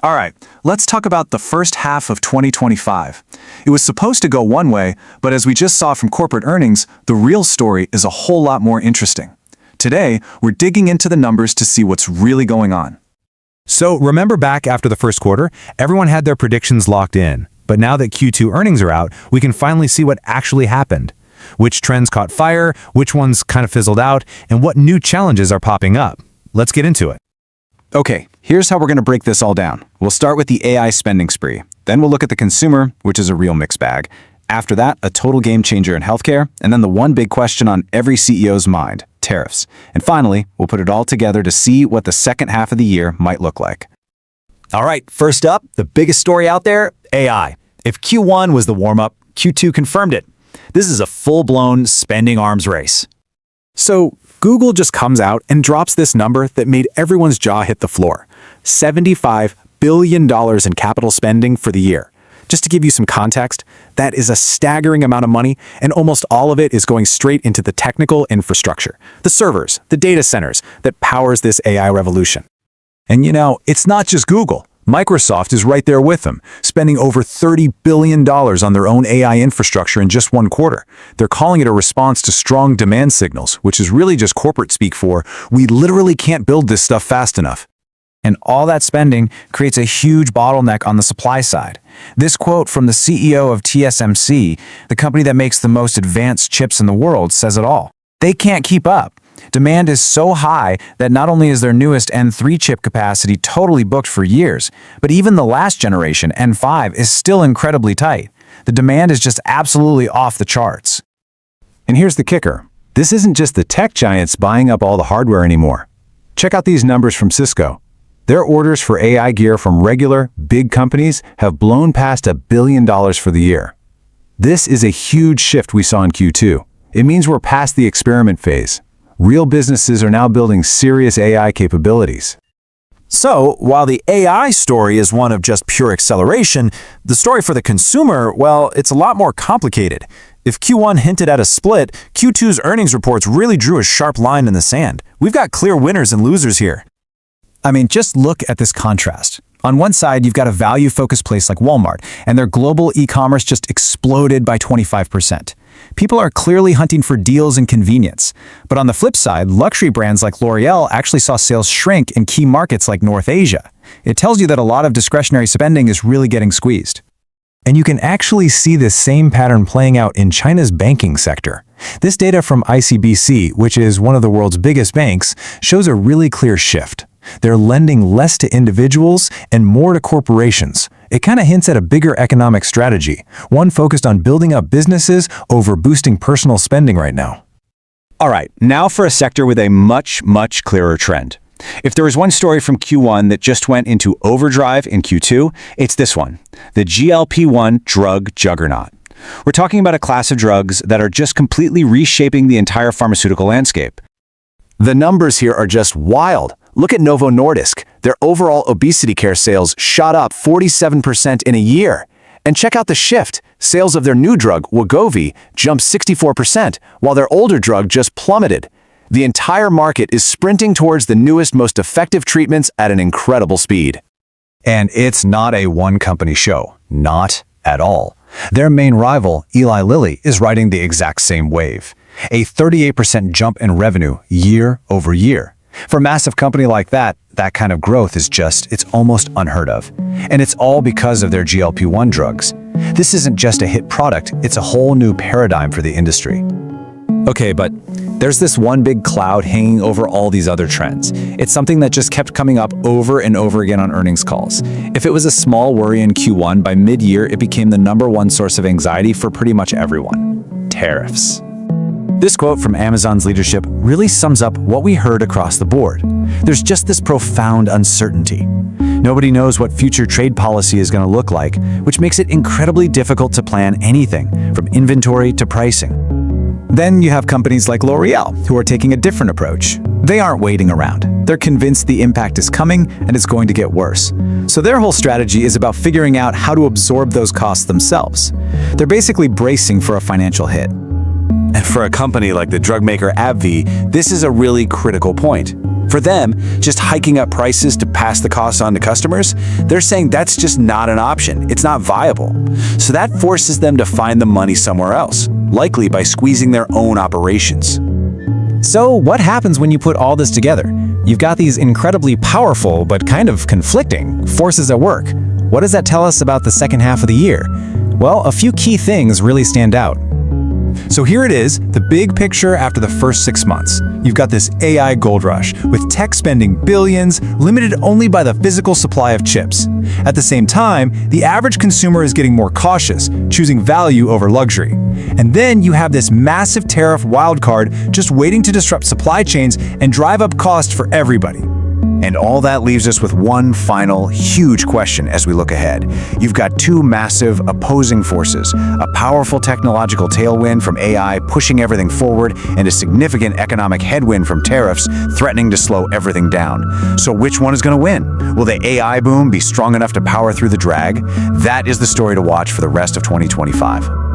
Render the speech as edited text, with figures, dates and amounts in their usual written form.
All right, let's talk about the first half of 2025. It was supposed to go one way, but as we just saw from corporate earnings, the real story is a whole lot more interesting. Today, we're digging into the numbers to see what's really going on. So remember back after the first quarter, everyone had their predictions locked in. But now that Q2 earnings are out, we can finally see what actually happened. Which trends caught fire, which ones kind of fizzled out, and what new challenges are popping up. Let's get into it. Okay, here's how we're going to break this all down. We'll start with the AI spending spree. Then we'll look at the consumer, which is a real mixed bag. After that, a total game changer in healthcare, and then the one big question on every CEO's mind, tariffs. And finally, we'll put it all together to see what the second half of the year might look like. All right, first up, the biggest story out there, AI. If Q1 was the warm-up, Q2 confirmed it. This is a full-blown spending arms race. So Google just comes out and drops this number that made everyone's jaw hit the floor. $75 billion in capital spending for the year. Just to give you some context, that is a staggering amount of money, and almost all of it is going straight into the technical infrastructure, the servers, the data centers that powers this AI revolution. And you know, it's not just Google. Microsoft is right there with them, spending over $30 billion on their own AI infrastructure in just one quarter. They're calling it a response to strong demand signals, which is really just corporate speak for, we literally can't build this stuff fast enough. And all that spending creates a huge bottleneck on the supply side. This quote from the CEO of TSMC, the company that makes the most advanced chips in the world, says it all. They can't keep up. Demand is so high that not only is their newest N3 chip capacity totally booked for years, but even the last generation, N5, is still incredibly tight. The demand is just absolutely off the charts. And here's the kicker. This isn't just the tech giants buying up all the hardware anymore. Check out these numbers from Cisco. Their orders for AI gear from regular, big companies have blown past $1 billion for the year. This is a huge shift we saw in Q2. It means we're past the experiment phase. Real businesses are now building serious AI capabilities. So, while the AI story is one of just pure acceleration, the story for the consumer, well, it's a lot more complicated. If Q1 hinted at a split, Q2's earnings reports really drew a sharp line in the sand. We've got clear winners and losers here. I mean, just look at this contrast. On one side, you've got a value-focused place like Walmart, and their global e-commerce just exploded by 25%. People are clearly hunting for deals and convenience. But on the flip side, luxury brands like L'Oreal actually saw sales shrink in key markets like North Asia. It tells you that a lot of discretionary spending is really getting squeezed. And you can actually see this same pattern playing out in China's banking sector. This data from ICBC, which is one of the world's biggest banks, shows a really clear shift. They're lending less to individuals and more to corporations. It kind of hints at a bigger economic strategy, one focused on building up businesses over boosting personal spending right now. All right, now for a sector with a much clearer trend. If there was one story from Q1 that just went into overdrive in Q2, it's this one, the GLP-1 drug juggernaut. We're talking about a class of drugs that are just completely reshaping the entire pharmaceutical landscape. The numbers here are just wild. Look at Novo Nordisk. Their overall obesity care sales shot up 47% in a year. And check out the shift. Sales of their new drug, Wegovy, jumped 64%, while their older drug just plummeted. The entire market is sprinting towards the newest, most effective treatments at an incredible speed. And it's not a one-company show. Not at all. Their main rival, Eli Lilly, is riding the exact same wave. A 38% jump in revenue year over year. For a massive company like that, that kind of growth is it's almost unheard of. And it's all because of their GLP-1 drugs. This isn't just a hit product, it's a whole new paradigm for the industry. Okay, but there's this one big cloud hanging over all these other trends. It's something that just kept coming up over and over again on earnings calls. If it was a small worry in Q1, by mid-year it became the #1 source of anxiety for pretty much everyone. Tariffs. This quote from Amazon's leadership really sums up what we heard across the board. There's just this profound uncertainty. Nobody knows what future trade policy is going to look like, which makes it incredibly difficult to plan anything, from inventory to pricing. Then you have companies like L'Oreal, who are taking a different approach. They aren't waiting around. They're convinced the impact is coming and it's going to get worse. So their whole strategy is about figuring out how to absorb those costs themselves. They're basically bracing for a financial hit. And for a company like the drug maker AbbVie, this is a really critical point. For them, just hiking up prices to pass the costs on to customers, they're saying that's just not an option. It's not viable. So that forces them to find the money somewhere else, likely by squeezing their own operations. So what happens when you put all this together? You've got these incredibly powerful but kind of conflicting forces at work. What does that tell us about the second half of the year? Well, a few key things really stand out. So here it is, the big picture after the first 6 months. You've got this AI gold rush, with tech spending billions, limited only by the physical supply of chips. At the same time, the average consumer is getting more cautious, choosing value over luxury. And then you have this massive tariff wildcard just waiting to disrupt supply chains and drive up costs for everybody. And all that leaves us with one final, huge question as we look ahead. You've got two massive, opposing forces, a powerful technological tailwind from AI pushing everything forward, and a significant economic headwind from tariffs threatening to slow everything down. So which one is going to win? Will the AI boom be strong enough to power through the drag? That is the story to watch for the rest of 2025.